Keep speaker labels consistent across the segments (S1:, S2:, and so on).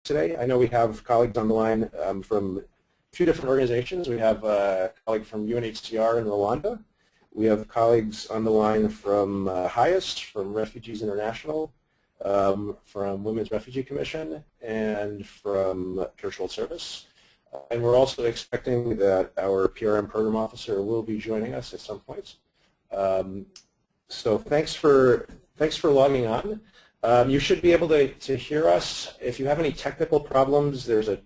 S1: today. I know we have colleagues on the line from 2 different organizations. We have a colleague from UNHCR in Rwanda. We have colleagues on the line from HIAST, from Refugees International, from Women's Refugee Commission, and from Church World Service. And we're also expecting that our PRM program officer will be joining us at some point. So thanks for logging on. You should be able to hear us. If you have any technical problems, there's a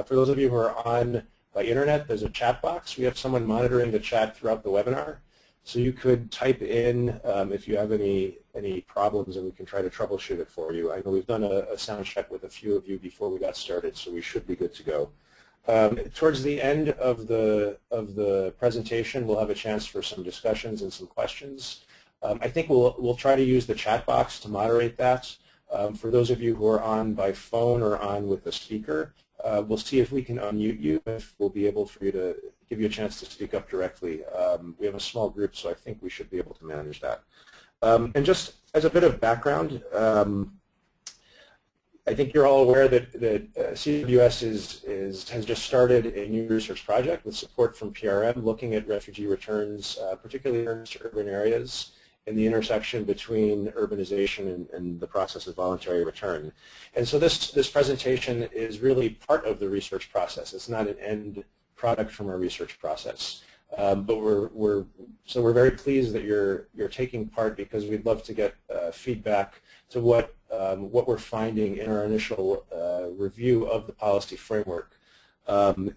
S1: for those of you who are on by internet, there's a chat box. We have someone monitoring the chat throughout the webinar, so you could type in if you have any problems, and we can try to troubleshoot it for you. I know we've done a sound check with a few of you before we got started, so we should be good to go. Towards the end of the presentation, we'll have a chance for some discussions and some questions. I think we'll try to use the chat box to moderate that. For those of you who are on by phone or on with a speaker, we'll see if we can unmute you, if we'll be able for you to give you a chance to speak up directly. We have a small group, so I think we should be able to manage that. And just as a bit of background, I think you're all aware that CWS has just started a new research project with support from PRM looking at refugee returns, particularly to urban areas, in the intersection between urbanization and the process of voluntary return. And so this presentation is really part of the research process. It's not an end product from our research process. But we're very pleased that you're taking part, because we'd love to get feedback to what we're finding in our initial review of the policy framework.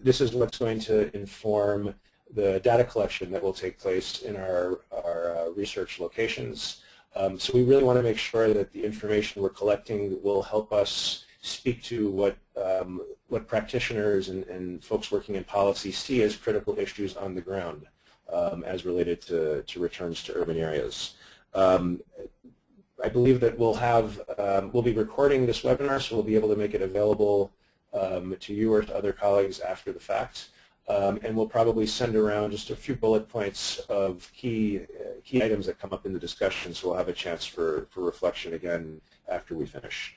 S1: This is what's going to inform the data collection that will take place in our research locations. So we really want to make sure that the information we're collecting will help us speak to what practitioners and folks working in policy see as critical issues on the ground as related to returns to urban areas. I believe that we'll be recording this webinar, so we'll be able to make it available to you or to other colleagues after the fact. And we'll probably send around just a few bullet points of key items that come up in the discussion, so we'll have a chance for reflection again after we finish.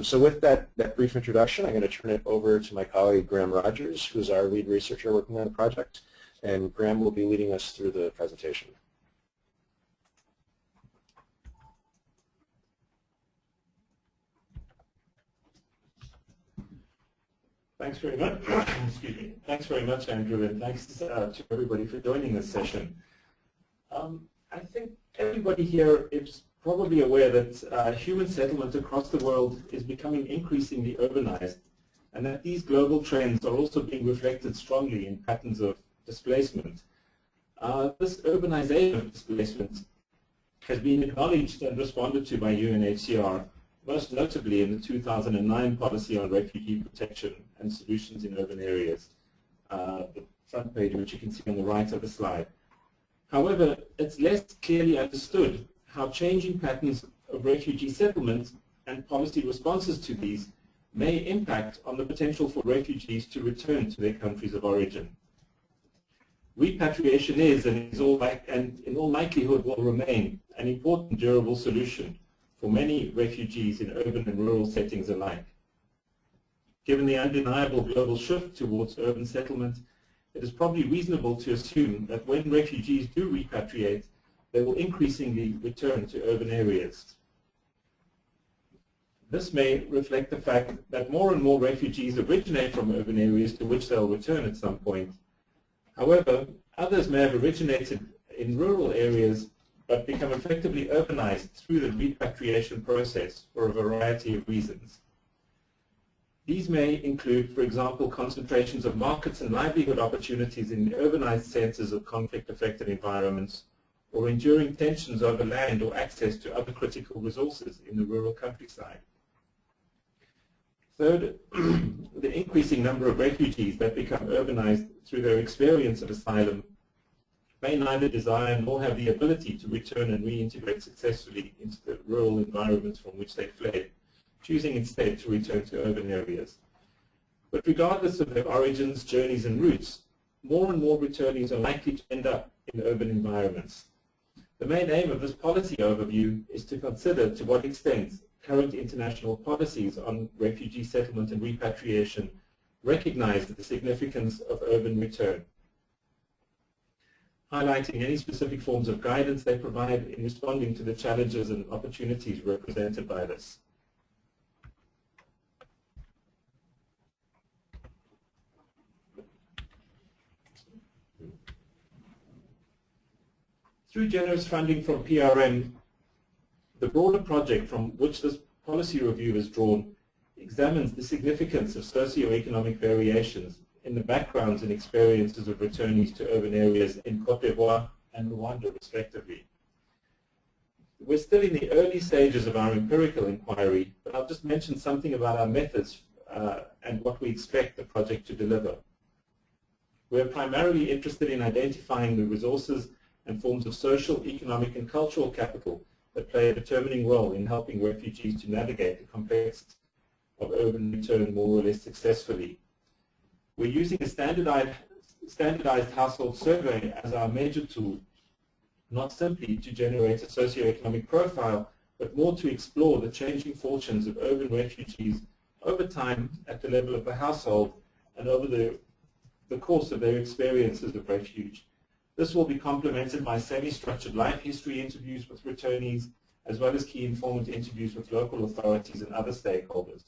S1: So with that brief introduction, I'm going to turn it over to my colleague Graeme Rodgers, who's our lead researcher working on the project, and Graeme will be leading us through the presentation.
S2: Thanks very much. Excuse me. Thanks very much, Andrew, and thanks to everybody for joining this session. I think everybody here is probably aware that human settlement across the world is becoming increasingly urbanized, and that these global trends are also being reflected strongly in patterns of displacement. This urbanization of displacement has been acknowledged and responded to by UNHCR, most notably in the 2009 policy on refugee protection and solutions in urban areas, the front page, which you can see on the right of the slide. However, it's less clearly understood how changing patterns of refugee settlement and policy responses to these may impact on the potential for refugees to return to their countries of origin. Repatriation is, and in all likelihood will remain, an important durable solution for many refugees in urban and rural settings alike. Given the undeniable global shift towards urban settlement, it is probably reasonable to assume that when refugees do repatriate, they will increasingly return to urban areas. This may reflect the fact that more and more refugees originate from urban areas to which they'll return at some point. However, others may have originated in rural areas but become effectively urbanized through the repatriation process for a variety of reasons. These may include, for example, concentrations of markets and livelihood opportunities in the urbanized centers of conflict-affected environments, or enduring tensions over land or access to other critical resources in the rural countryside. Third, the increasing number of refugees that become urbanized through their experience of asylum may neither desire nor have the ability to return and reintegrate successfully into the rural environments from which they fled, choosing instead to return to urban areas. But regardless of their origins, journeys, and routes, more and more returnees are likely to end up in urban environments. The main aim of this policy overview is to consider to what extent current international policies on refugee settlement and repatriation recognize the significance of urban return, highlighting any specific forms of guidance they provide in responding to the challenges and opportunities represented by this. Through generous funding from PRM, the broader project from which this policy review is drawn examines the significance of socio-economic variations in the backgrounds and experiences of returnees to urban areas in Côte d'Ivoire and Rwanda, respectively. We're still in the early stages of our empirical inquiry, but I'll just mention something about our methods and what we expect the project to deliver. We're primarily interested in identifying the resources and forms of social, economic, and cultural capital that play a determining role in helping refugees to navigate the complexity of urban return more or less successfully. We're using a standardized household survey as our major tool, not simply to generate a socioeconomic profile, but more to explore the changing fortunes of urban refugees over time at the level of the household and over the course of their experiences of refuge. This will be complemented by semi-structured life history interviews with returnees, as well as key informant interviews with local authorities and other stakeholders.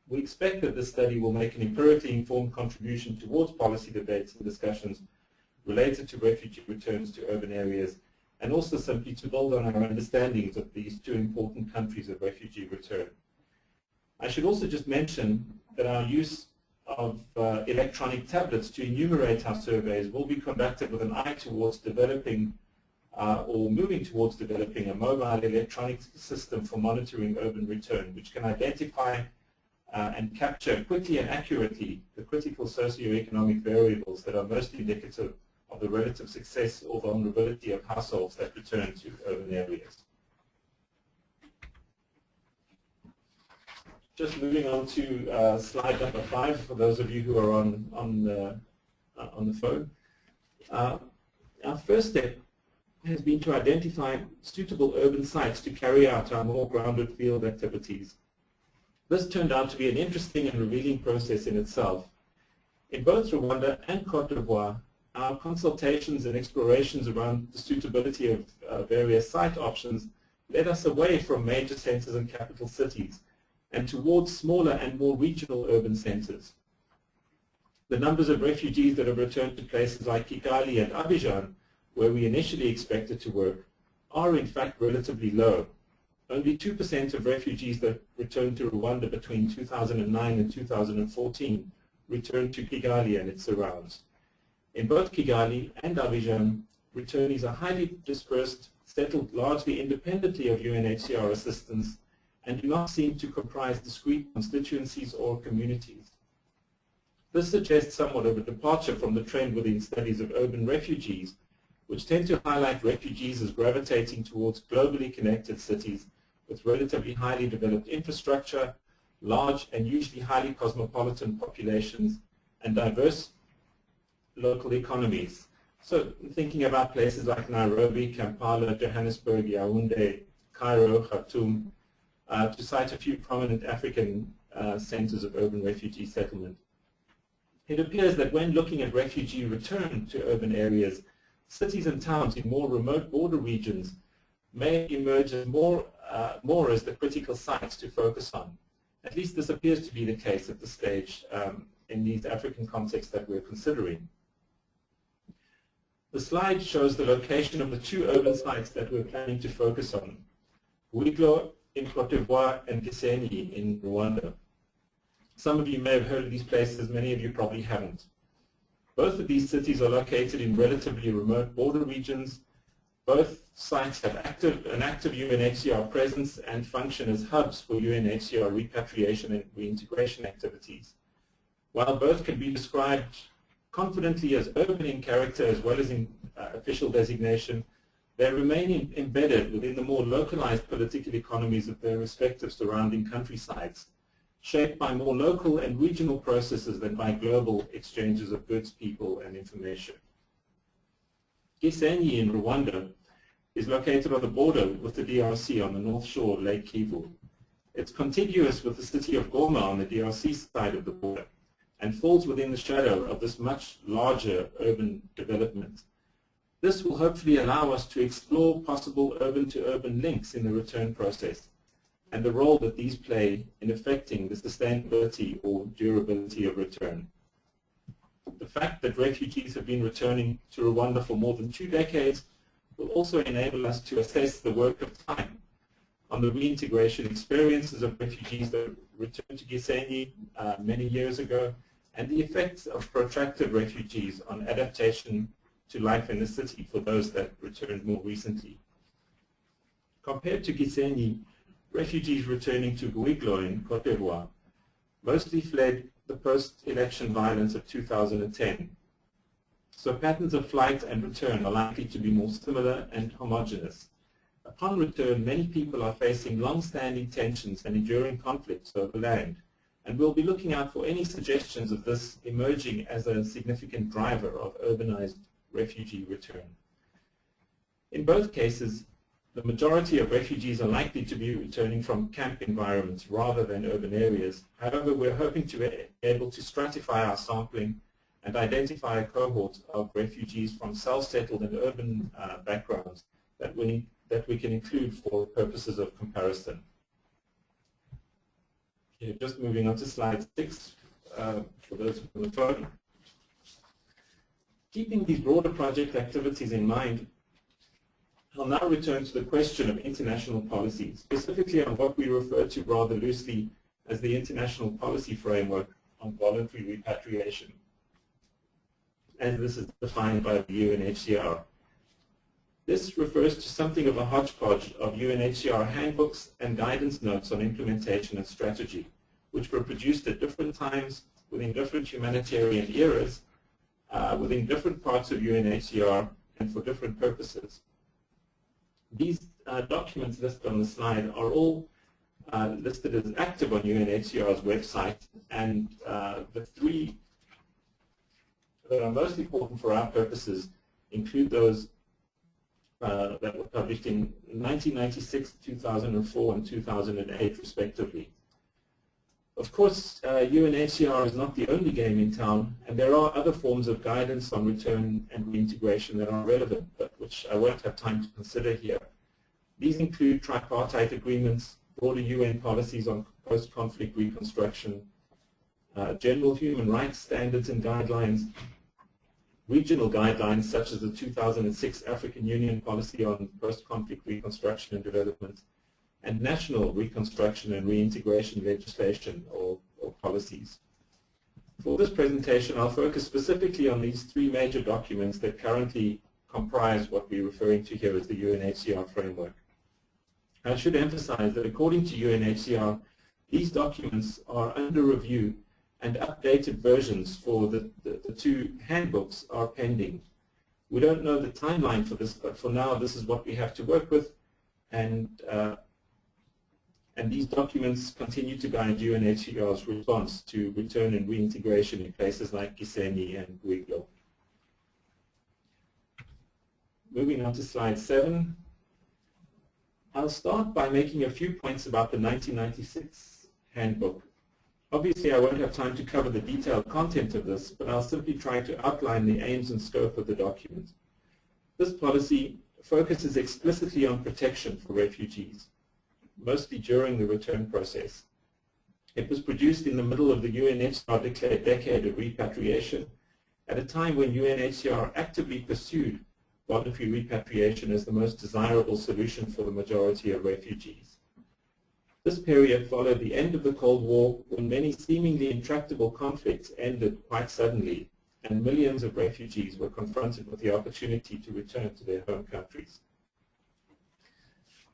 S2: We expect that this study will make an empirically informed contribution towards policy debates and discussions related to refugee returns to urban areas, and also simply to build on our understandings of these two important countries of refugee return. I should also just mention that our use of electronic tablets to enumerate our surveys will be conducted with an eye towards developing or moving towards developing a mobile electronic system for monitoring urban return, which can identify and capture quickly and accurately the critical socioeconomic variables that are most indicative of the relative success or vulnerability of households that return to urban areas. Just moving on to slide number 5 for those of you who are on the phone. Our first step has been to identify suitable urban sites to carry out our more grounded field activities. This turned out to be an interesting and revealing process in itself. In both Rwanda and Côte d'Ivoire, our consultations and explorations around the suitability of various site options led us away from major centers and capital cities and towards smaller and more regional urban centers. The numbers of refugees that have returned to places like Kigali and Abidjan, where we initially expected to work, are in fact relatively low. Only 2% of refugees that returned to Rwanda between 2009 and 2014 returned to Kigali and its surrounds. In both Kigali and Abidjan, returnees are highly dispersed, settled largely independently of UNHCR assistance, and do not seem to comprise discrete constituencies or communities. This suggests somewhat of a departure from the trend within studies of urban refugees, which tend to highlight refugees as gravitating towards globally connected cities with relatively highly developed infrastructure, large and usually highly cosmopolitan populations, and diverse local economies. So thinking about places like Nairobi, Kampala, Johannesburg, Yaoundé, Cairo, Khartoum, to cite a few prominent African centers of urban refugee settlement. It appears that when looking at refugee return to urban areas, cities and towns in more remote border regions may emerge as more as the critical sites to focus on. At least this appears to be the case at this stage in these African contexts that we're considering. The slide shows the location of the two urban sites that we're planning to focus on: Ouiglou in Côte d'Ivoire and Gisenyi in Rwanda. Some of you may have heard of these places, many of you probably haven't. Both of these cities are located in relatively remote border regions. Both sites have an active UNHCR presence and function as hubs for UNHCR repatriation and reintegration activities. While both can be described confidently as urban in character as well as in official designation, they remain embedded within the more localized political economies of their respective surrounding countrysides, shaped by more local and regional processes than by global exchanges of goods, people, and information. Gisenyi in Rwanda is located on the border with the DRC on the north shore of Lake Kivu. It's contiguous with the city of Goma on the DRC side of the border and falls within the shadow of this much larger urban development. This will hopefully allow us to explore possible urban-to-urban links in the return process and the role that these play in affecting the sustainability or durability of return. The fact that refugees have been returning to Rwanda for more than 2 decades will also enable us to assess the work of time on the reintegration experiences of refugees that returned to Gisenyi many years ago and the effects of protracted refugees on adaptation to life in the city for those that returned more recently. Compared to Gisenyi, refugees returning to Guiglo in Côte d'Ivoire mostly fled the post-election violence of 2010. So patterns of flight and return are likely to be more similar and homogeneous. Upon return, many people are facing long-standing tensions and enduring conflicts over land, and we'll be looking out for any suggestions of this emerging as a significant driver of urbanized refugee return. In both cases, the majority of refugees are likely to be returning from camp environments rather than urban areas. However, we're hoping to be able to stratify our sampling and identify a cohort of refugees from self-settled and urban backgrounds that we can include for purposes of comparison. Okay, just moving on to slide 6 for those on the phone. Keeping these broader project activities in mind, I'll now return to the question of international policy, specifically on what we refer to rather loosely as the International Policy Framework on Voluntary Repatriation, as this is defined by the UNHCR. This refers to something of a hodgepodge of UNHCR handbooks and guidance notes on implementation and strategy, which were produced at different times within different humanitarian eras, within different parts of UNHCR and for different purposes. These documents listed on the slide are all listed as active on UNHCR's website, and the 3 that are most important for our purposes include those that were published in 1996, 2004, and 2008, respectively. Of course, UNHCR is not the only game in town, and there are other forms of guidance on return and reintegration that are relevant, but which I won't have time to consider here. These include tripartite agreements, broader UN policies on post-conflict reconstruction, general human rights standards and guidelines, regional guidelines such as the 2006 African Union Policy on Post-Conflict Reconstruction and Development, and national reconstruction and reintegration legislation or policies. For this presentation, I'll focus specifically on these 3 major documents that currently comprise what we're referring to here as the UNHCR framework. I should emphasize that according to UNHCR, these documents are under review and updated versions for the 2 handbooks are pending. We don't know the timeline for this, but for now this is what we have to work with, and these documents continue to guide UNHCR's response to return and reintegration in places like Gisenyi and Guiglo. Moving on to slide 7. I'll start by making a few points about the 1996 handbook. Obviously, I won't have time to cover the detailed content of this, but I'll simply try to outline the aims and scope of the document. This policy focuses explicitly on protection for refugees, mostly during the return process. It was produced in the middle of the UNHCR declared decade of repatriation, at a time when UNHCR actively pursued voluntary repatriation as the most desirable solution for the majority of refugees. This period followed the end of the Cold War, when many seemingly intractable conflicts ended quite suddenly, and millions of refugees were confronted with the opportunity to return to their home countries.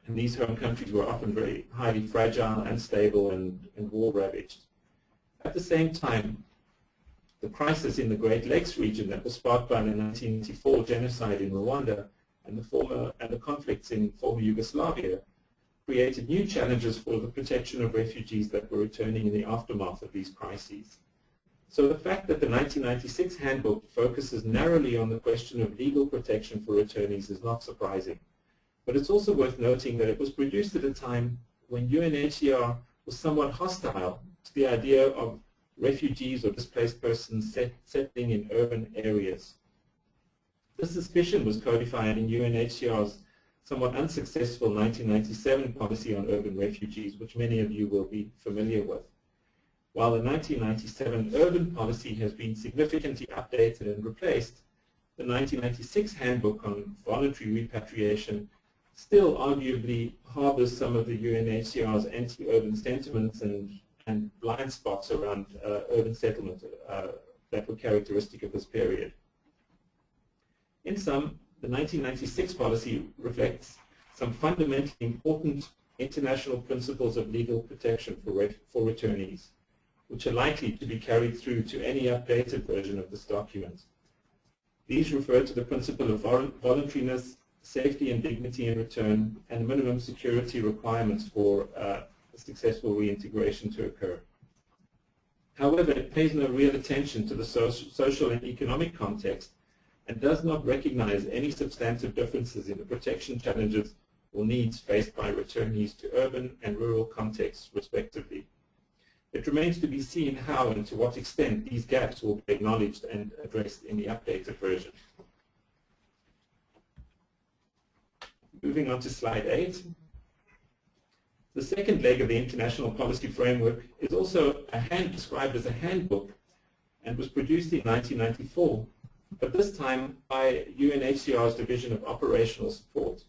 S2: And these home countries were often very highly fragile, unstable, and war-ravaged. At the same time, the crisis in the Great Lakes region that was sparked by the 1994 genocide in Rwanda and the conflicts in former Yugoslavia created new challenges for the protection of refugees that were returning in the aftermath of these crises. So the fact that the 1996 handbook focuses narrowly on the question of legal protection for returnees is not surprising. But it's also worth noting that it was produced at a time when UNHCR was somewhat hostile to the idea of refugees or displaced persons settling in urban areas. This suspicion was codified in UNHCR's somewhat unsuccessful 1997 policy on urban refugees, which many of you will be familiar with. While the 1997 urban policy has been significantly updated and replaced, the 1996 Handbook on voluntary repatriation still arguably harbors some of the UNHCR's anti-urban sentiments and blind spots around urban settlement that were characteristic of this period. In sum, the 1996 policy reflects some fundamentally important international principles of legal protection for returnees, which are likely to be carried through to any updated version of this document. These refer to the principle of voluntariness, safety and dignity in return, and minimum security requirements for a successful reintegration to occur. However, it pays no real attention to the social and economic context and does not recognize any substantive differences in the protection challenges or needs faced by returnees to urban and rural contexts, respectively. It remains to be seen how and to what extent these gaps will be acknowledged and addressed in the updated version. Moving on to slide 8. The second leg of the international policy framework is also described as a handbook and was produced in 1994, but this time by UNHCR's Division of Operational Support.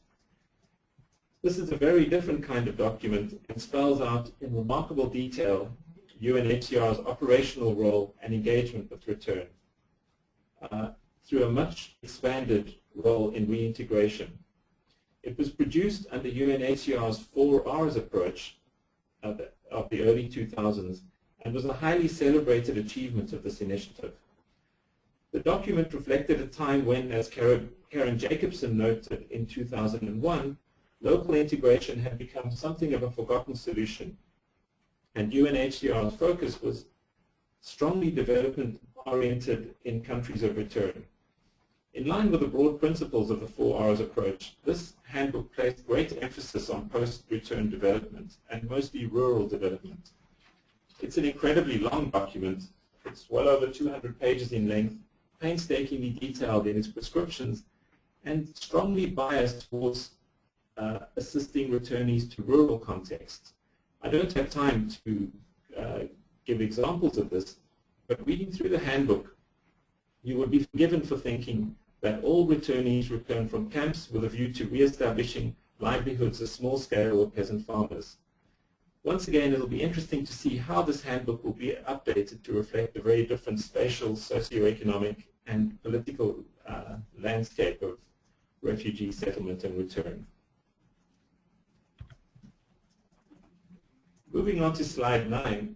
S2: This is a very different kind of document and spells out in remarkable detail UNHCR's operational role and engagement with return through a much expanded role in reintegration. It was produced under UNHCR's 4Rs approach of the early 2000s and was a highly celebrated achievement of this initiative. The document reflected a time when, as Karen Jacobson noted in 2001, local integration had become something of a forgotten solution, and UNHCR's focus was strongly development-oriented in countries of return. In line with the broad principles of the 4Rs approach, this handbook placed great emphasis on post-return development, and mostly rural development. It's an incredibly long document. It's well over 200 pages in length, painstakingly detailed in its prescriptions, and strongly biased towards assisting returnees to rural contexts. I don't have time to give examples of this, but reading through the handbook, you would be forgiven for thinking that all returnees return from camps with a view to re-establishing livelihoods as small-scale or peasant farmers. Once again, it will be interesting to see how this handbook will be updated to reflect the very different spatial, socioeconomic, and political landscape of refugee settlement and return. Moving on to slide 9.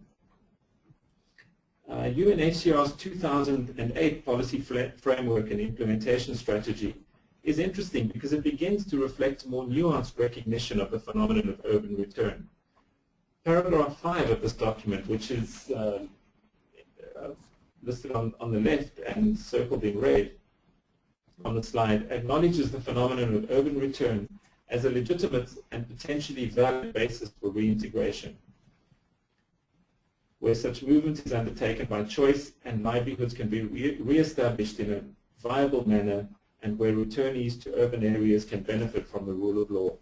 S2: UNHCR's 2008 policy framework and implementation strategy is interesting because it begins to reflect more nuanced recognition of the phenomenon of urban return. Paragraph 5 of this document, which is listed on the left and circled in red on the slide, acknowledges the phenomenon of urban return as a legitimate and potentially valid basis for reintegration, where such movement is undertaken by choice and livelihoods can be re-established in a viable manner, and where returnees to urban areas can benefit from the rule of law.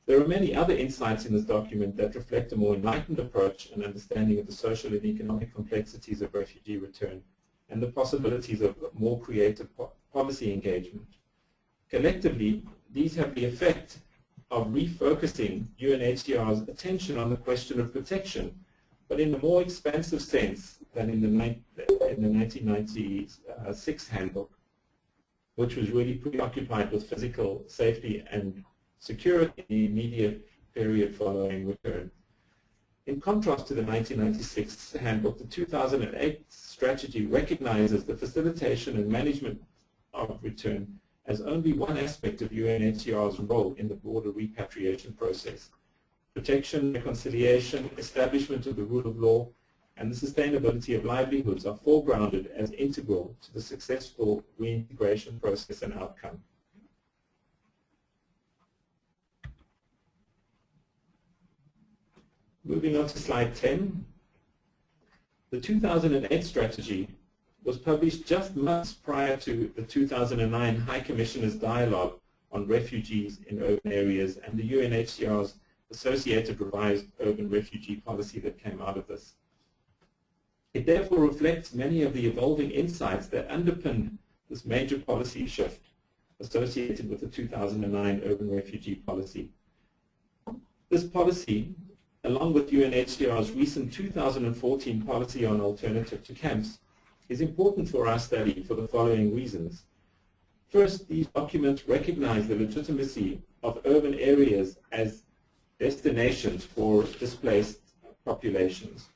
S2: There are many other insights in this document that reflect a more enlightened approach and understanding of the social and economic complexities of refugee return and the possibilities of more creative policy engagement. Collectively, these have the effect of refocusing UNHCR's attention on the question of protection, but in a more expansive sense than in the 1996 Handbook, which was really preoccupied with physical safety and security in the immediate period following return. In contrast to the 1996 Handbook, the 2008 strategy recognizes the facilitation and management of return as only one aspect of UNHCR's role in the broader repatriation process. Protection, reconciliation, establishment of the rule of law, and the sustainability of livelihoods are foregrounded as integral to the successful reintegration process and outcome. Moving on to slide 10. The 2008 strategy was published just months prior to the 2009 High Commissioner's Dialogue on Refugees in Urban Areas and the UNHCR's associated revised urban refugee policy that came out of this. It therefore reflects many of the evolving insights that underpin this major policy shift associated with the 2009 urban refugee policy. This policy, along with UNHCR's recent 2014 policy on alternative to camps, is important for our study for the following reasons. First, these documents recognize the legitimacy of urban areas as destinations for displaced populations.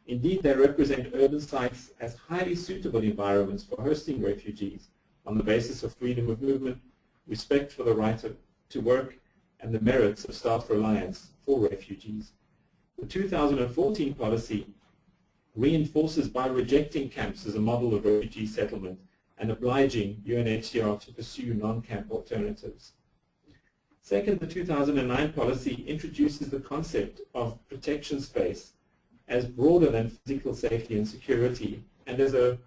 S2: Indeed, they represent urban sites as highly suitable environments for hosting refugees on the basis of freedom of movement, respect for the right to work, and the merits of self-reliance for refugees. The 2014 policy reinforces by rejecting camps as a model of refugee settlement and obliging UNHCR to pursue non-camp alternatives. Second, the 2009 policy introduces the concept of protection space as broader than physical safety and security, and as a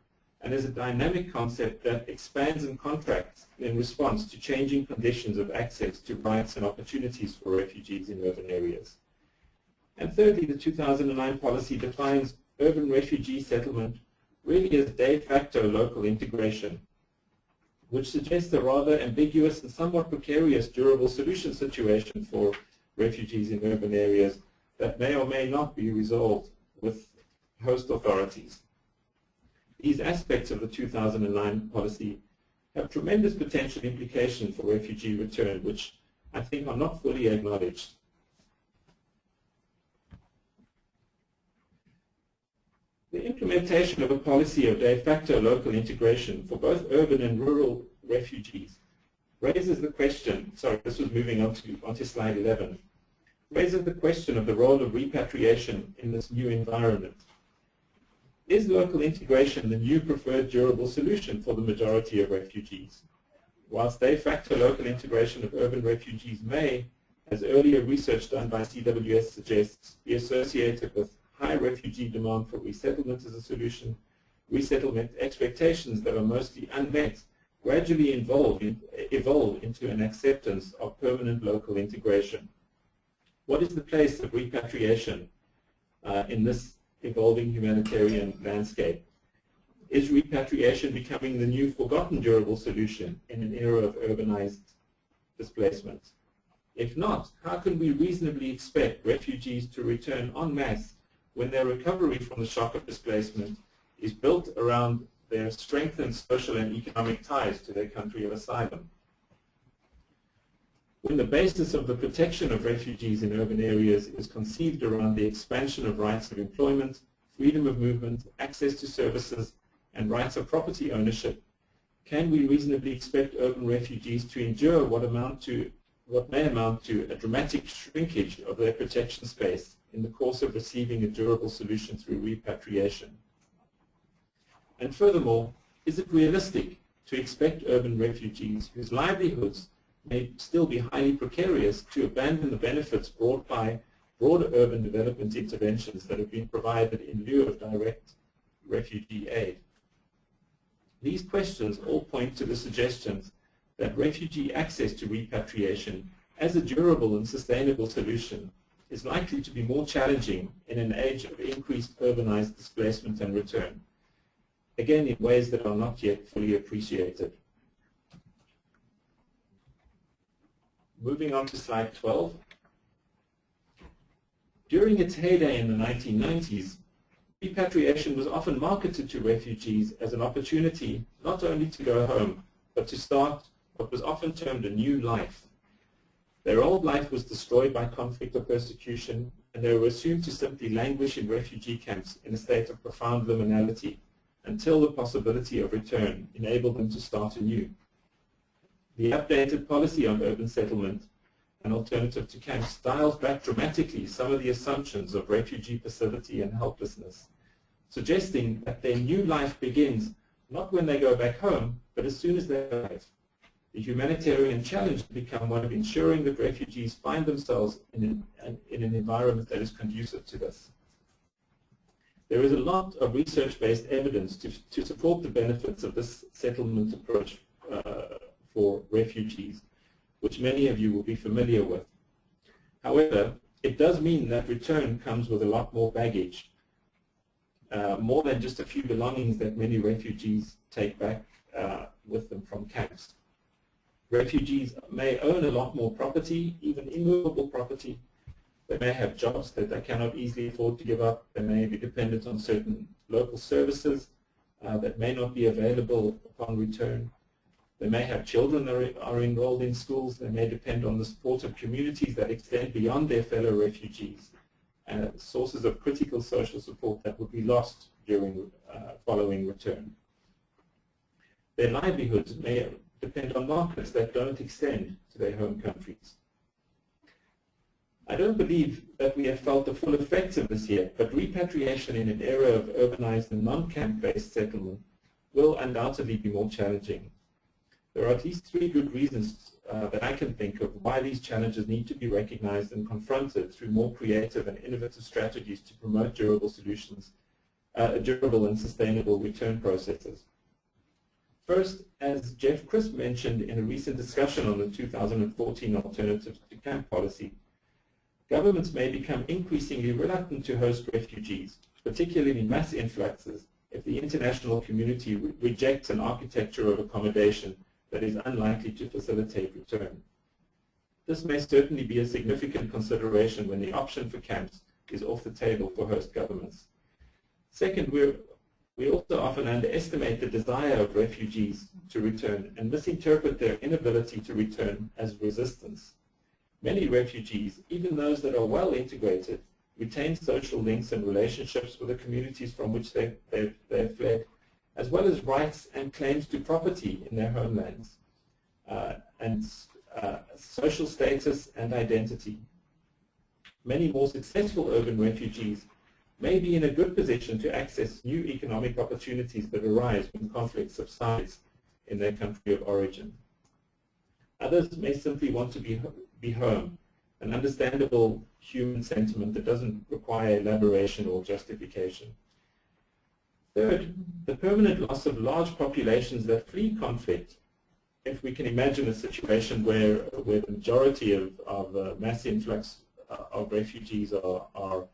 S2: dynamic concept that expands and contracts in response to changing conditions of access to rights and opportunities for refugees in urban areas. And thirdly, the 2009 policy defines urban refugee settlement really as de facto local integration, which suggests a rather ambiguous and somewhat precarious durable solution situation for refugees in urban areas that may or may not be resolved with host authorities. These aspects of the 2009 policy have tremendous potential implications for refugee return, which I think are not fully acknowledged. The implementation of a policy of de facto local integration for both urban and rural refugees raises the question, sorry, this was moving onto slide 11, raises the question of the role of repatriation in this new environment. Is local integration the new preferred durable solution for the majority of refugees? Whilst de facto local integration of urban refugees may, as earlier research done by CWS suggests, be associated with high refugee demand for resettlement as a solution, resettlement expectations that are mostly unmet gradually evolve into an acceptance of permanent local integration. What is the place of repatriation in this evolving humanitarian landscape? Is repatriation becoming the new forgotten durable solution in an era of urbanized displacement? If not, how can we reasonably expect refugees to return en masse when their recovery from the shock of displacement is built around their strengthened social and economic ties to their country of asylum? When the basis of the protection of refugees in urban areas is conceived around the expansion of rights of employment, freedom of movement, access to services, and rights of property ownership, can we reasonably expect urban refugees to endure what may amount to a dramatic shrinkage of their protection space in the course of receiving a durable solution through repatriation? And furthermore, is it realistic to expect urban refugees whose livelihoods may still be highly precarious to abandon the benefits brought by broader urban development interventions that have been provided in lieu of direct refugee aid? These questions all point to the suggestions that refugee access to repatriation as a durable and sustainable solution is likely to be more challenging in an age of increased urbanized displacement and return, again in ways that are not yet fully appreciated. Moving on to slide 12. During its heyday in the 1990s, repatriation was often marketed to refugees as an opportunity not only to go home, but to start what was often termed a new life. Their old life was destroyed by conflict or persecution, and they were assumed to simply languish in refugee camps in a state of profound liminality until the possibility of return enabled them to start anew. The updated policy on urban settlement and alternative to camps dials back dramatically some of the assumptions of refugee passivity and helplessness, suggesting that their new life begins not when they go back home, but as soon as they arrive. the humanitarian challenge has become one of ensuring that refugees find themselves in an environment that is conducive to this. There is a lot of research-based evidence to support the benefits of this settlement approach for refugees, which many of you will be familiar with. However, it does mean that return comes with a lot more baggage, more than just a few belongings that many refugees take back with them from camps. Refugees may own a lot more property, even immovable property. They may have jobs that they cannot easily afford to give up. They may be dependent on certain local services that may not be available upon return. They may have children that are enrolled in schools. They may depend on the support of communities that extend beyond their fellow refugees, and sources of critical social support that would be lost during following return. Their livelihoods may depend on markets that don't extend to their home countries. I don't believe that we have felt the full effects of this yet, but repatriation in an era of urbanized and non-camp-based settlement will undoubtedly be more challenging. There are at least 3 good reasons that I can think of why these challenges need to be recognized and confronted through more creative and innovative strategies to promote durable solutions, durable and sustainable return processes. First, as Jeff Crisp mentioned in a recent discussion on the 2014 Alternatives to Camp policy, governments may become increasingly reluctant to host refugees, particularly mass influxes, if the international community rejects an architecture of accommodation that is unlikely to facilitate return. This may certainly be a significant consideration when the option for camps is off the table for host governments. Second, we also often underestimate the desire of refugees to return and misinterpret their inability to return as resistance. Many refugees, even those that are well integrated, retain social links and relationships with the communities from which they've fled, as well as rights and claims to property in their homelands, and social status and identity. Many more successful urban refugees may be in a good position to access new economic opportunities that arise when conflict subsides in their country of origin. Others may simply want to be home, an understandable human sentiment that doesn't require elaboration or justification. Third, the permanent loss of large populations that flee conflict. If we can imagine a situation where the majority of mass influx of refugees or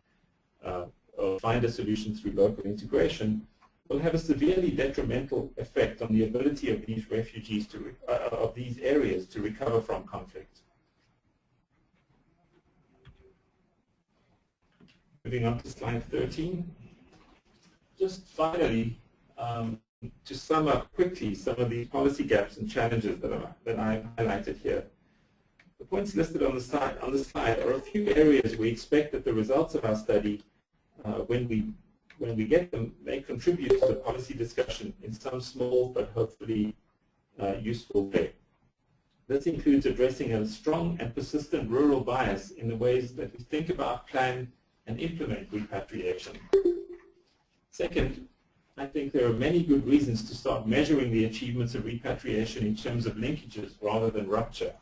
S2: find a solution through local integration, will have a severely detrimental effect on the ability of these refugees of these areas to recover from conflict. Moving on to slide 13. Just finally, to sum up quickly some of these policy gaps and challenges that I've highlighted here. The points listed on the slide are a few areas we expect that the results of our study, when we get them, may contribute to the policy discussion in some small but hopefully useful way. This includes addressing a strong and persistent rural bias in the ways that we think about, plan, and implement repatriation. Second, I think there are many good reasons to start measuring the achievements of repatriation in terms of linkages rather than rupture.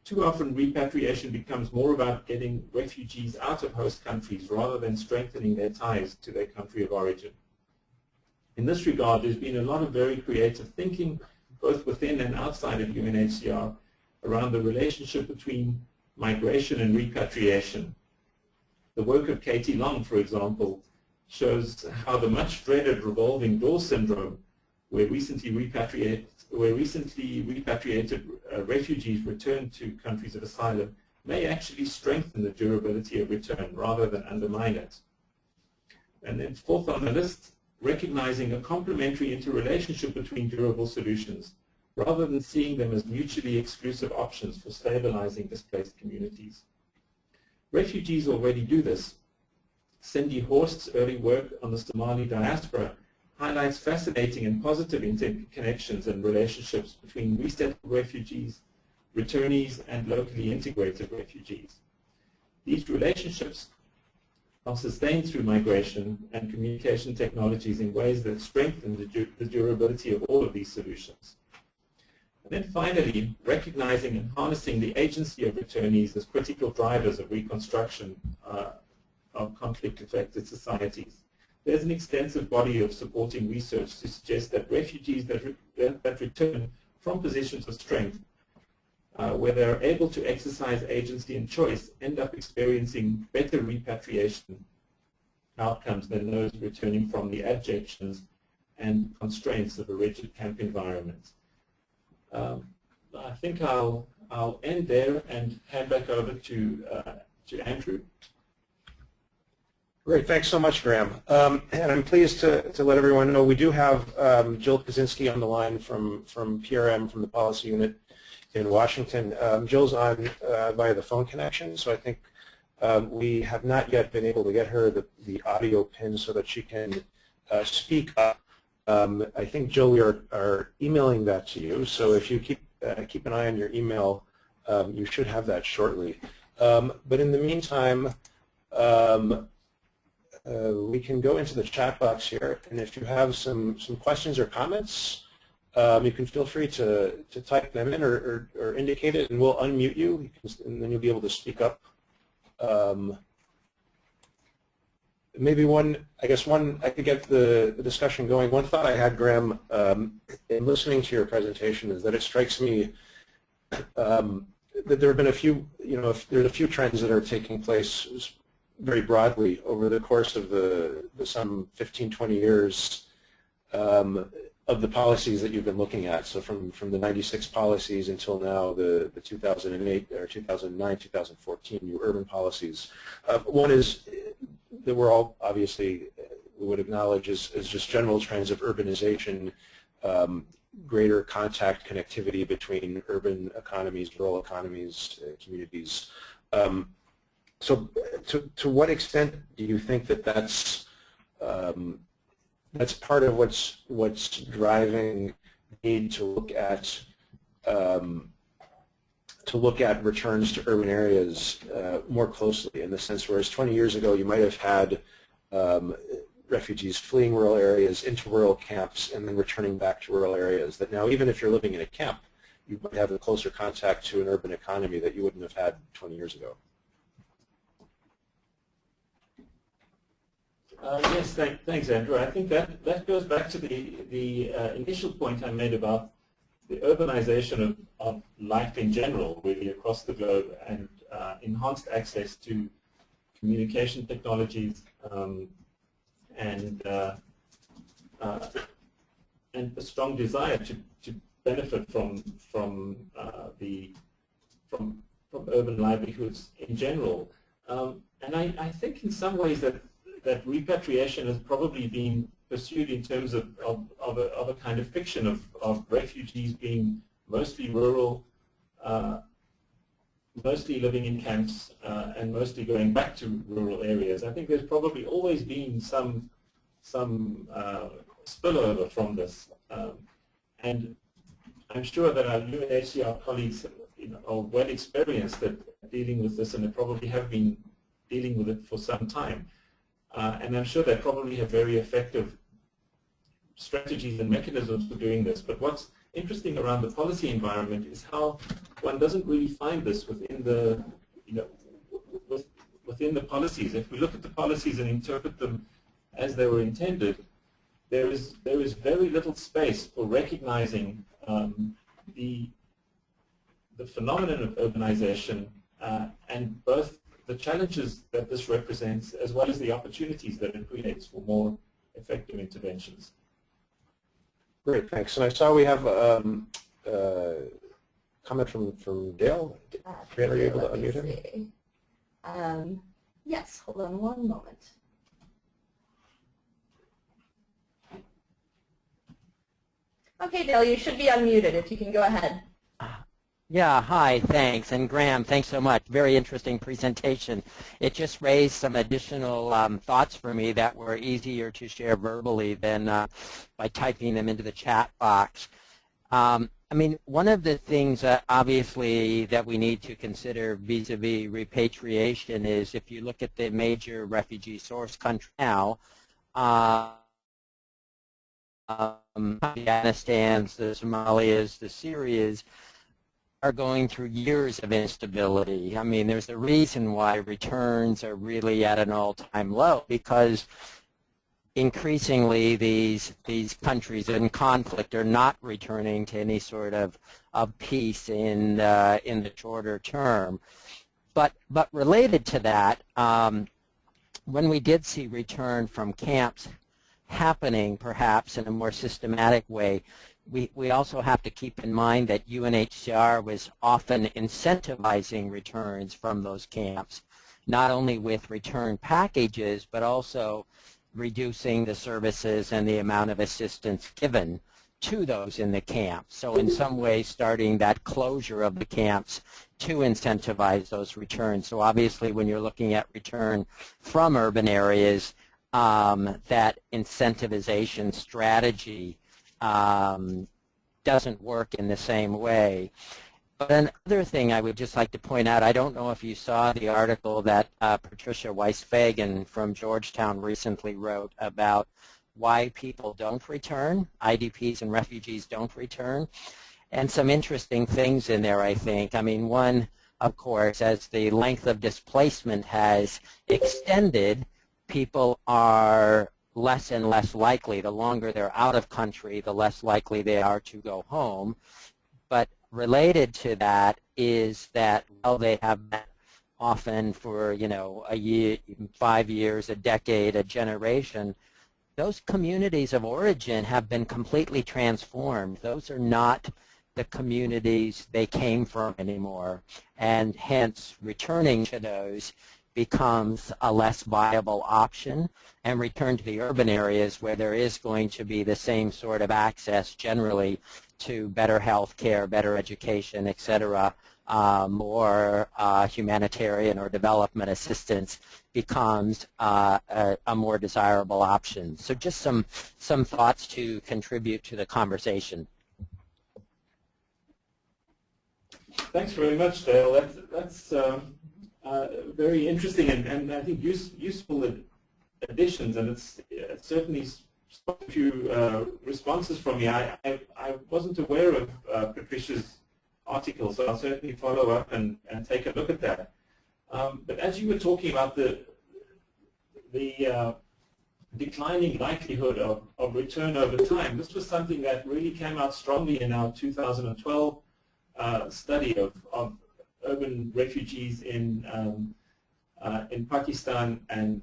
S2: Too often, repatriation becomes more about getting refugees out of host countries rather than strengthening their ties to their country of origin. In this regard, there's been a lot of very creative thinking, both within and outside of UNHCR, around the relationship between migration and repatriation. The work of Katie Long, for example, shows how the much dreaded revolving door syndrome, where recently repatriated refugees return to countries of asylum, may actually strengthen the durability of return rather than undermine it. And then fourth on the list, recognizing a complementary interrelationship between durable solutions, rather than seeing them as mutually exclusive options for stabilizing displaced communities. Refugees already do this. Cindy Horst's early work on the Somali diaspora highlights fascinating and positive interconnections and relationships between resettled refugees, returnees, and locally integrated refugees. These relationships are sustained through migration and communication technologies in ways that strengthen the durability of all of these solutions. And then finally, recognizing and harnessing the agency of returnees as critical drivers of reconstruction of conflict-affected societies. There's an extensive body of supporting research to suggest that refugees that return from positions of strength, where they're able to exercise agency and choice, end up experiencing better repatriation outcomes than those returning from the abjections and constraints of a rigid camp environment. I think I'll end there and hand back over to Andrew.
S1: Great, thanks so much, Graeme. And I'm pleased to let everyone know we do have Jill Kaczynski on the line from PRM, from the policy unit in Washington. Jill's on via the phone connection, so I think we have not yet been able to get her the audio pin so that she can speak up. I think, Jill, we are emailing that to you, so if you keep an eye on your email, you should have that shortly. But in the meantime, we can go into the chat box here, and if you have some questions or comments, you can feel free to type them in or indicate it, and we'll unmute you, and then you'll be able to speak up. Maybe I could get the discussion going. One thought I had, Graeme, in listening to your presentation is that it strikes me that there have been a few, there's a few trends that are taking place very broadly over the course of the some 15, 20 years of the policies that you've been looking at. So from the 96 policies until now, the 2008 or 2009, 2014 new urban policies. One is that we're all obviously, we would acknowledge is just general trends of urbanization, greater contact connectivity between urban economies, rural economies, communities. So to what extent do you think that that's part of what's driving the need to look at returns to urban areas more closely, in the sense whereas 20 years ago you might have had refugees fleeing rural areas into rural camps and then returning back to rural areas, that now even if you're living in a camp, you might have a closer contact to an urban economy that you wouldn't have had 20 years ago.
S2: Yes, thanks, Andrew. I think that goes back to the initial point I made about the urbanization of life in general, really across the globe, and enhanced access to communication technologies and a strong desire to benefit from urban livelihoods in general. And I think in some ways that repatriation has probably been pursued in terms of a kind of fiction of refugees being mostly rural, mostly living in camps, and mostly going back to rural areas. I think there's probably always been some spillover from this, and I'm sure that our UNHCR colleagues are well experienced at dealing with this, and they probably have been dealing with it for some time. And I'm sure they probably have very effective strategies and mechanisms for doing this. But what's interesting around the policy environment is how one doesn't really find this within the, within the policies. If we look at the policies and interpret them as they were intended, there is very little space for recognizing the phenomenon of urbanization and both the challenges that this represents, as well as the opportunities that it creates for more effective interventions.
S1: Great, thanks. And I saw we have a comment from Dale. Are you able to unmute him?
S3: Yes, hold on one moment. Okay, Dale, you should be unmuted if you can go ahead.
S4: Yeah, hi, thanks. And Graeme, thanks so much. Very interesting presentation. It just raised some additional thoughts for me that were easier to share verbally than by typing them into the chat box. I mean, one of the things obviously that we need to consider vis-a-vis repatriation is if you look at the major refugee source country now, Afghanistans, the Somalias, the Syrias are going through years of instability. I mean, there's a reason why returns are really at an all-time low, because increasingly these countries in conflict are not returning to any sort of peace in the shorter term. But related to that, when we did see return from camps happening perhaps in a more systematic way, we also have to keep in mind that UNHCR was often incentivizing returns from those camps, not only with return packages, but also reducing the services and the amount of assistance given to those in the camps. So in some ways starting that closure of the camps to incentivize those returns. So obviously when you're looking at return from urban areas, that incentivization strategy doesn't work in the same way. But another thing I would just like to point out, I don't know if you saw the article that Patricia Weiss-Fagan from Georgetown recently wrote about why people don't return, IDPs and refugees don't return, and some interesting things in there, I think. I mean, one, of course, as the length of displacement has extended, people are less and less likely, the longer they're out of country, the less likely they are to go home. But related to that is that while they have been often for, you know, a year, 5 years, a decade, a generation, those communities of origin have been completely transformed. Those are not the communities they came from anymore, and hence returning to those becomes a less viable option, and return to the urban areas where there is going to be the same sort of access generally to better health care, better education, etc., more humanitarian or development assistance becomes a more desirable option. So just some thoughts to contribute to the conversation.
S2: Thanks very much, Dale. That's very interesting and I think useful additions, and it's certainly a few responses from me. I wasn't aware of Patricia's article, so I'll certainly follow up and take a look at that. But as you were talking about the declining likelihood of return over time, this was something that really came out strongly in our 2012 study of urban refugees in Pakistan and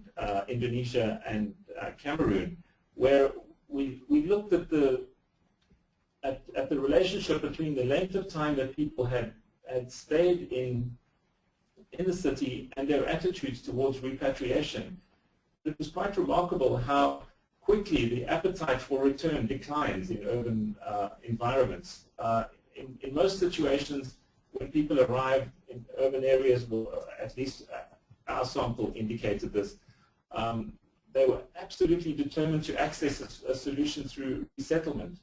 S2: Indonesia and Cameroon, where we looked at the relationship between the length of time that people had stayed in the city and their attitudes towards repatriation. It was quite remarkable how quickly the appetite for return declines in urban environments. In most situations, when people arrive in urban areas, well, at least our sample indicated this, they were absolutely determined to access a solution through resettlement.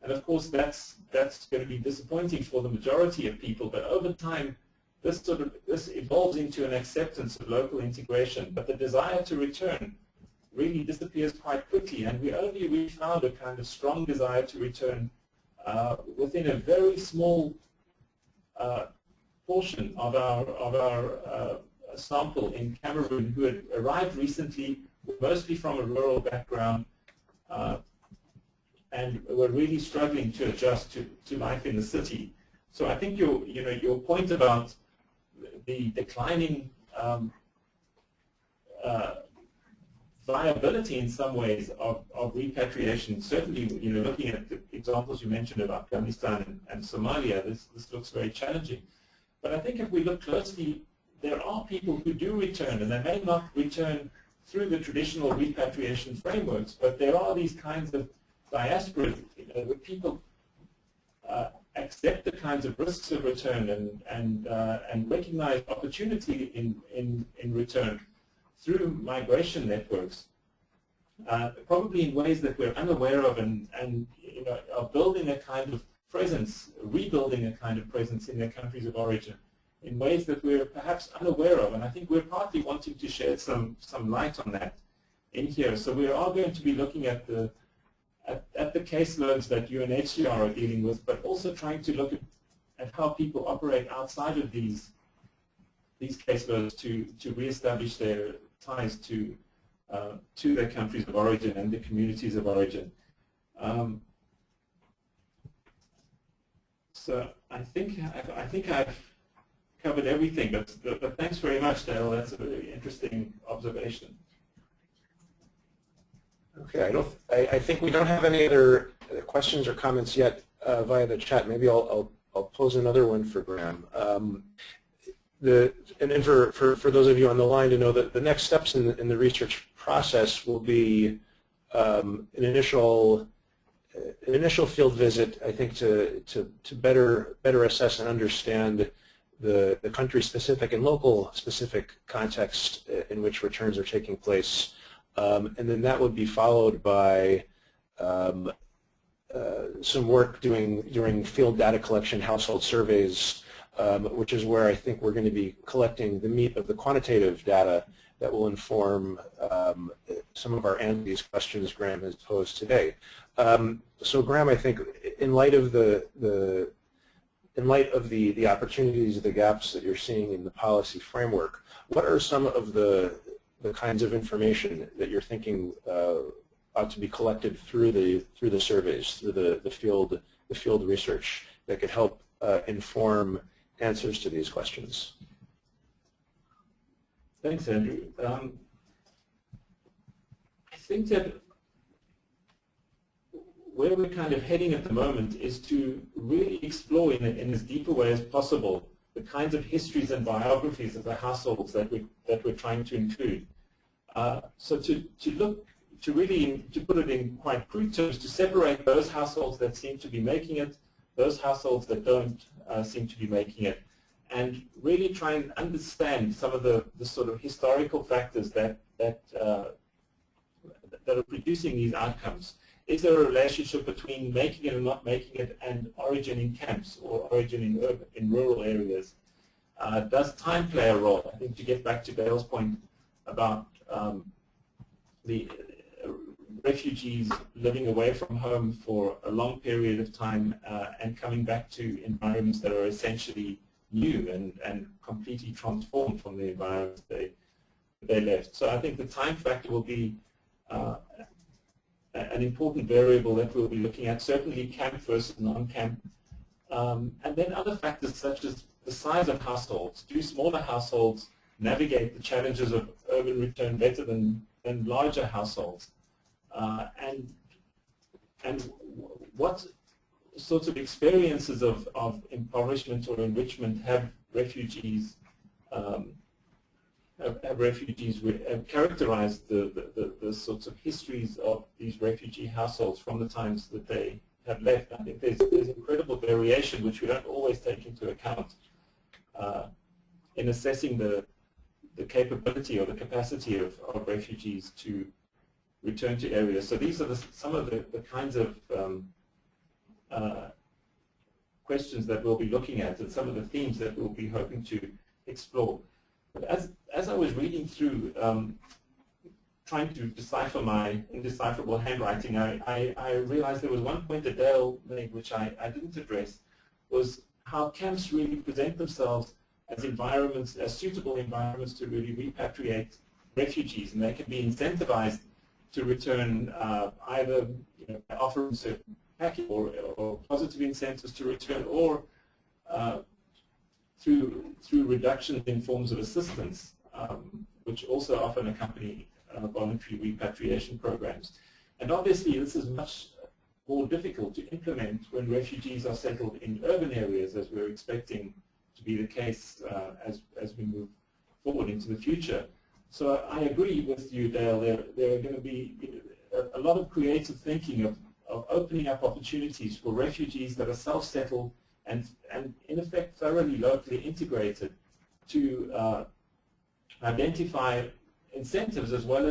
S2: And of course, that's going to be disappointing for the majority of people. But over time, this evolves into an acceptance of local integration. But the desire to return really disappears quite quickly. And we found a kind of strong desire to return within a very small portion of our sample in Cameroon who had arrived recently, mostly from a rural background, and were really struggling to adjust to life in the city. So I think your point about the declining viability in some ways of repatriation, certainly looking at the examples you mentioned of Afghanistan and Somalia, this looks very challenging. But I think if we look closely, there are people who do return, and they may not return through the traditional repatriation frameworks, but there are these kinds of diasporas where people accept the kinds of risks of return and recognize opportunity in return through migration networks, probably in ways that we're unaware of, and are building a kind of presence, rebuilding a kind of presence in their countries of origin in ways that we're perhaps unaware of. And I think we're partly wanting to shed some light on that in here. So we are going to be looking at the the caseloads that UNHCR are dealing with, but also trying to look at how people operate outside of these caseloads to reestablish their ties to their countries of origin and the communities of origin. So I think I've covered everything, but thanks very much, Dale. That's a very interesting observation.
S1: Okay, I think we don't have any other questions or comments yet via the chat. Maybe I'll pose another one for Graeme. And for those of you on the line to know that the next steps in the research process will be an initial field visit, I think, to better assess and understand the country-specific and local-specific context in which returns are taking place. And then that would be followed by some work during field data collection, household surveys, which is where I think we're going to be collecting the meat of the quantitative data that will inform some of our these questions Graeme has posed today. So Graeme, I think in light of the opportunities, the gaps that you're seeing in the policy framework, what are some of the kinds of information that you're thinking ought to be collected through the surveys, through the field research that could help inform answers to these questions?
S2: Thanks, Andrew. I think that where we're kind of heading at the moment is to really explore in as deep a way as possible the kinds of histories and biographies of the households that we're trying to include. So to put it in quite crude terms, to separate those households that seem to be making it, those households that don't seem to be making it, and really try and understand some of the sort of historical factors that are producing these outcomes. Is there a relationship between making it and not making it and origin in camps or origin in rural areas? Does time play a role? I think to get back to Dale's point about the refugees living away from home for a long period of time and coming back to environments that are essentially new and completely transformed from the environments they left. So I think the time factor will be an important variable that we'll be looking at, certainly camp versus non-camp. And then other factors such as the size of households. Do smaller households navigate the challenges of urban return better than larger households? And what sorts of experiences of impoverishment or enrichment have refugees characterized the sorts of histories of these refugee households from the times that they have left? I think there's incredible variation which we don't always take into account in assessing the capability or the capacity of refugees to return to areas. So these are some of the kinds of questions that we'll be looking at and some of the themes that we'll be hoping to explore. But as I was reading through, trying to decipher my indecipherable handwriting, I realized there was one point that Dale made which I didn't address, was how camps really present themselves as environments, as suitable environments to really repatriate refugees, and they can be incentivized to return either by offering certain package or positive incentives to return, or through reductions in forms of assistance, which also often accompany voluntary repatriation programs. And obviously this is much more difficult to implement when refugees are settled in urban areas, as we're expecting to be the case as we move forward into the future. So I agree with you, Dale. There are going to be a lot of creative thinking of opening up opportunities for refugees that are self-settled and in effect thoroughly locally integrated to identify incentives as well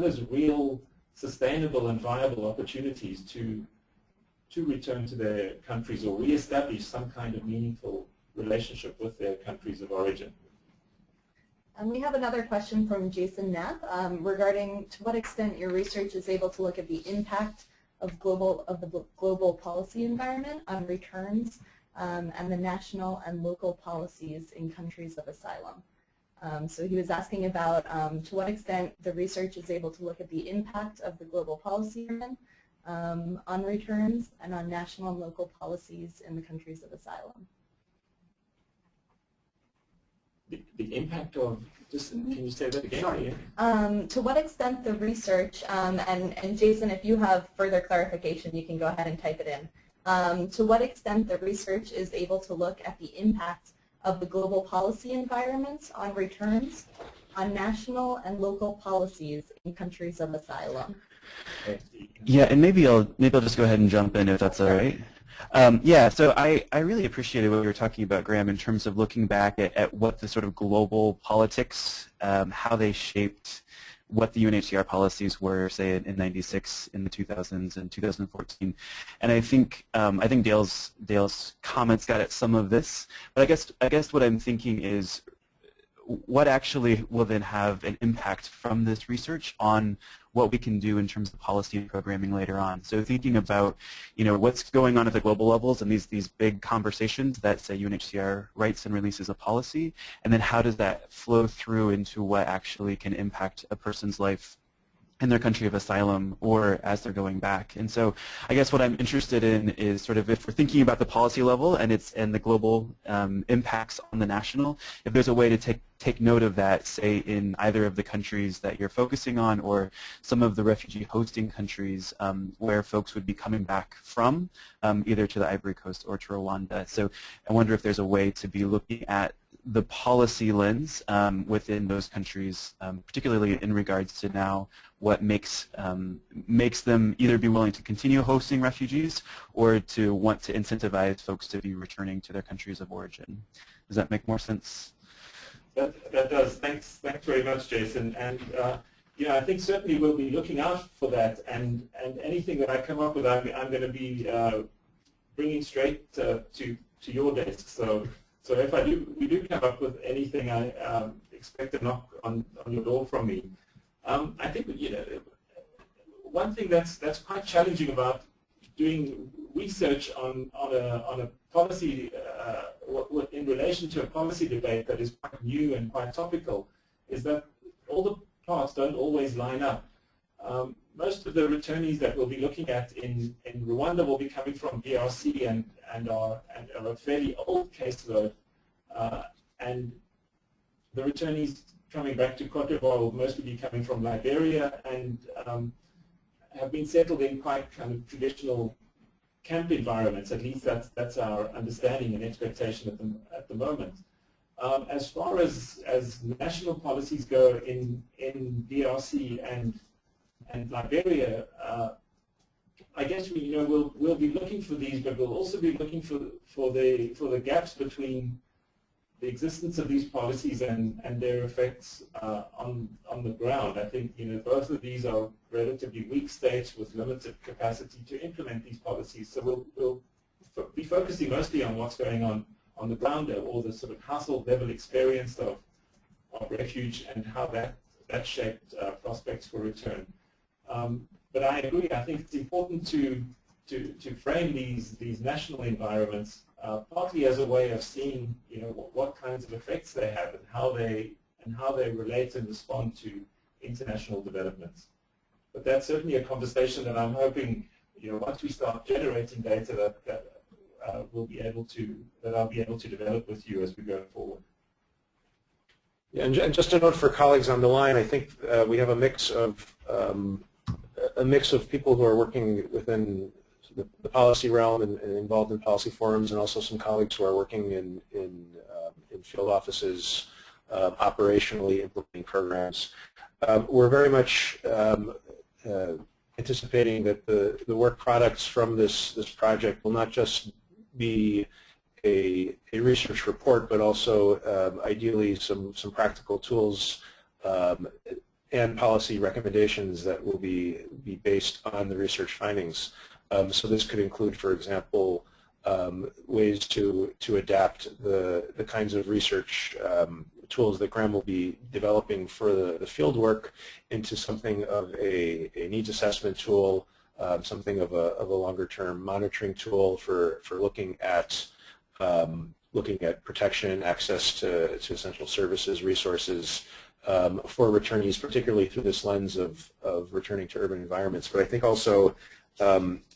S2: as real sustainable and viable opportunities to return to their countries or reestablish some kind of meaningful relationship with their countries of origin.
S3: And we have another question from Jason Knapp regarding to what extent your research is able to look at the impact of the global policy environment on returns and the national and local policies in countries of asylum. So he was asking about to what extent the research is able to look at the impact of the global policy environment on returns and on national and local policies in the countries of asylum.
S2: The impact of, just can you say that again? Sure.
S3: To what extent the research, and Jason, if you have further clarification, you can go ahead and type it in. To what extent the research is able to look at the impact of the global policy environments on returns, on national and local policies in countries of asylum.
S5: Yeah, and maybe I'll just go ahead and jump in if that's all right. Yeah, so I really appreciated what you were talking about, Graeme, in terms of looking back at what the sort of global politics, how they shaped what the UNHCR policies were, say, in '96, in the 2000s, and 2014. And I think Dale's comments got at some of this. But I guess what I'm thinking is, what actually will then have an impact from this research on what we can do in terms of policy and programming later on. So thinking about, what's going on at the global levels and these big conversations that say UNHCR writes and releases a policy, and then how does that flow through into what actually can impact a person's life in their country of asylum or as they're going back. And so I guess what I'm interested in is sort of, if we're thinking about the policy level and the global impacts on the national, if there's a way to take note of that, say, in either of the countries that you're focusing on or some of the refugee hosting countries where folks would be coming back from, either to the Ivory Coast or to Rwanda. So I wonder if there's a way to be looking at the policy lens within those countries, particularly in regards to now what makes them either be willing to continue hosting refugees or to want to incentivize folks to be returning to their countries of origin. Does that make more sense?
S2: That does. Thanks very much, Jason. And I think certainly we'll be looking out for that. And anything that I come up with, I'm going to be bringing straight to your desk. So if we do come up with anything, I expect a knock on your door from me. I think one thing that's quite challenging about doing research on a policy in relation to a policy debate that is quite new and quite topical is that all the parts don't always line up. Most of the returnees that we'll be looking at in Rwanda will be coming from DRC and are a fairly old caseload. And the returnees coming back to Cote d'Ivoire will mostly be coming from Liberia and have been settled in quite kind of traditional camp environments. At least that's our understanding and expectation at the moment. As far as national policies go in DRC and Liberia, I guess we'll be looking for these, but we'll also be looking for the gaps between the existence of these policies and their effects on the ground. I think both of these are relatively weak states with limited capacity to implement these policies. So we'll be focusing mostly on what's going on the ground, or the sort of household level experience of refuge and how that shaped prospects for return. But I agree. I think it's important to frame these national environments partly as a way of seeing what kinds of effects they have and how they relate and respond to international developments. But that's certainly a conversation that I'm hoping once we start generating data that I'll be able to develop with you as we go forward.
S1: Yeah, and just a note for colleagues on the line, I think we have a mix of people who are working within the policy realm and involved in policy forums, and also some colleagues who are working in field offices operationally implementing programs. We're very much anticipating that the work products from this project will not just be a research report, but also ideally some practical tools and policy recommendations that will be based on the research findings. So this could include, for example, ways to adapt the kinds of research tools that Graeme will be developing for the field work into something of a needs assessment tool, something of a longer-term monitoring tool for looking at protection, access to essential services, resources for returnees, particularly through this lens of returning to urban environments. But I think also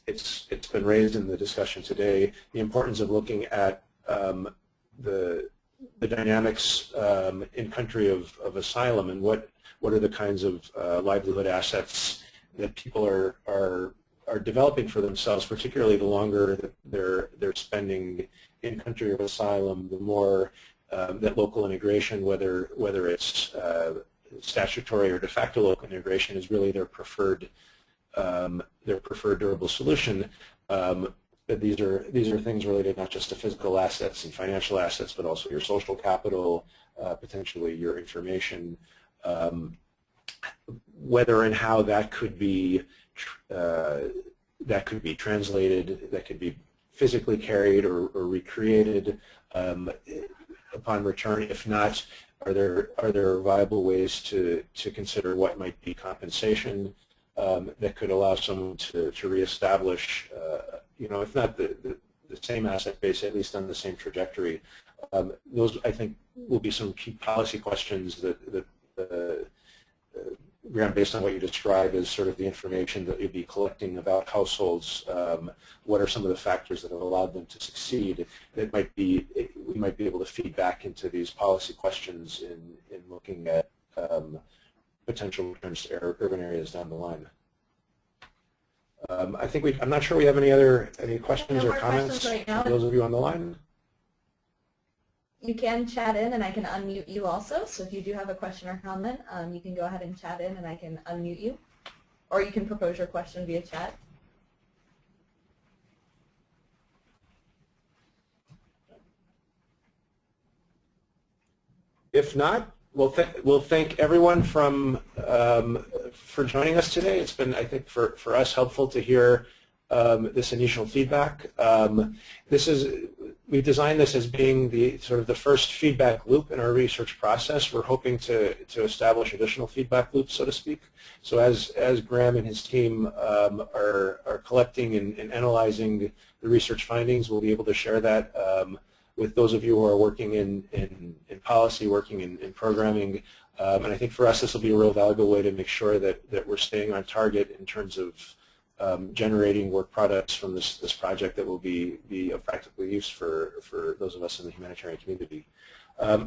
S1: it's been raised in the discussion today, the importance of looking at the dynamics in country of asylum, and what are the kinds of livelihood assets that people are developing for themselves, particularly the longer that they're spending in country of asylum, the more that local integration, whether it's statutory or de facto local integration, is really their preferred durable solution. These are things related not just to physical assets and financial assets, but also your social capital, potentially your information, whether and how that could be translated, that could be physically carried or recreated upon return. If not, are there viable ways to consider what might be compensation that could allow someone to reestablish, if not the same asset base, at least on the same trajectory. Those, I think, will be some key policy questions that Graeme, based on what you described as sort of the information that you'd be collecting about households, what are some of the factors that have allowed them to succeed that we might be able to feed back into these policy questions in looking at potential returns to urban areas down the line. I'm not sure we have any questions or comments
S3: right now.
S1: for those of you on the line.
S3: You can chat in, and I can unmute you also. So if you do have a question or comment, you can go ahead and chat in, and I can unmute you. Or you can propose your question via chat.
S1: If not, we'll thank everyone for joining us today. It's been, I think, for us helpful to hear this initial feedback. We've designed this as being the first feedback loop in our research process. We're hoping to establish additional feedback loops, so to speak. So as Graeme and his team are collecting and analyzing the research findings, we'll be able to share that with those of you who are working in policy, working in programming. And I think for us this will be a real valuable way to make sure that we're staying on target in terms of generating work products from this project that will be of practical use for those of us in the humanitarian community.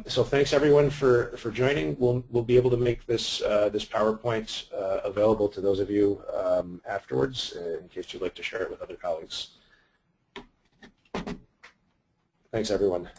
S1: So thanks everyone for joining. We'll be able to make this PowerPoint available to those of you afterwards in case you'd like to share it with other colleagues. Thanks everyone.